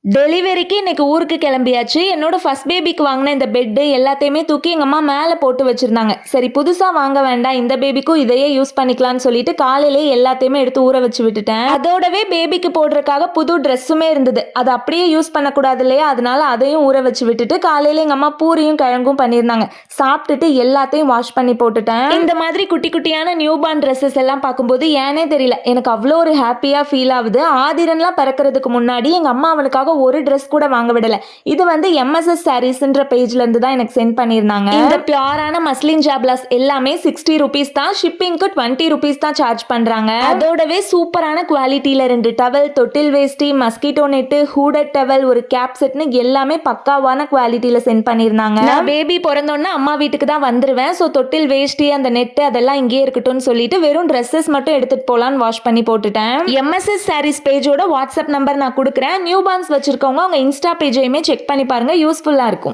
டெலிவரிக்கு இன்னைக்கு ஊருக்கு கிளம்பியாச்சு. என்னோட ஃபர்ஸ்ட் பேபிக்கு வாங்கின இந்த பெட்டு எல்லாத்தையுமே தூக்கி எங்க அம்மா மேல போட்டு வச்சிருந்தாங்க. சரி புதுசா வாங்க வேண்டாம், இந்த பேபிக்கும் இதையே யூஸ் பண்ணிக்கலாம்னு சொல்லிட்டு காலையிலேயே எல்லாத்தையுமே எடுத்து ஊற வச்சு விட்டுட்டேன். அதோடவே பேபிக்கு போடுறதுக்காக புது ட்ரெஸ்ஸுமே இருந்தது. அதை அப்படியே யூஸ் பண்ணக்கூடாது இல்லையா, அதனால அதையும் ஊற வச்சு விட்டுட்டு காலையில எங்க அம்மா பூரியும் கிழங்கும் பண்ணியிருந்தாங்க. சாப்பிட்டுட்டு எல்லாத்தையும் வாஷ் பண்ணி போட்டுட்டேன். இந்த மாதிரி குட்டி குட்டியான நியூ பார்ன் ட்ரெஸ்ஸஸ் எல்லாம் பார்க்கும்போது ஏனே தெரியல, எனக்கு அவ்வளோ ஒரு ஹாப்பியா ஃபீல் ஆகுது. ஆதிரன்லாம் பிறக்கிறதுக்கு முன்னாடி எங்க அம்மா அவனுக்காக ஒரு Dress கூட வாங்க விடல. இது வந்து MSS சாரீஸ்ன்ற பேஜ்ல இருந்து தான் எனக்கு சென்ட் பண்ணிருந்தாங்க. இந்த பியூரான மஸ்லின் ஜாப்லாஸ் எல்லாமே 60 rupees தான். ஷிப்பிங்க்கு 20 rupees தான் சார்ஜ் பண்றாங்க. அதோடவே சூப்பரான குவாலிட்டியில 2 டவல், தொட்டில் வேஷ்டி, மஸ்கிட்டோ நெட், ஹூடட் டவல், ஒரு கேப் செட்னு எல்லாமே பக்காவான குவாலிட்டியில சென்ட் பண்ணிருந்தாங்க. நான் பேபி பிறந்தோன்னா அம்மா வீட்டுக்கு தான் வந்துருவேன். ஸோ தொட்டில் வேஷ்டி, அந்த நெட் அதெல்லாம் இங்கேயே இருக்கட்டும்னு சொல்லிட்டு வெறும் ட்ரெஸ்ஸஸ் மட்டும் எடுத்துட்டு போலான்னு வாஷ் பண்ணி போட்டுட்டேன். MSS சாரீஸ் பேஜோட வாட்ஸ்அப் நம்பர் நான் கொடுக்குறேன். நியூ பார்ன்ஸ் வச்சிருக்கவங்க அவங்க இன்ஸ்டா பேஜையுமே செக் பண்ணி பாருங்க, யூஸ்ஃபுல்லா இருக்கும்.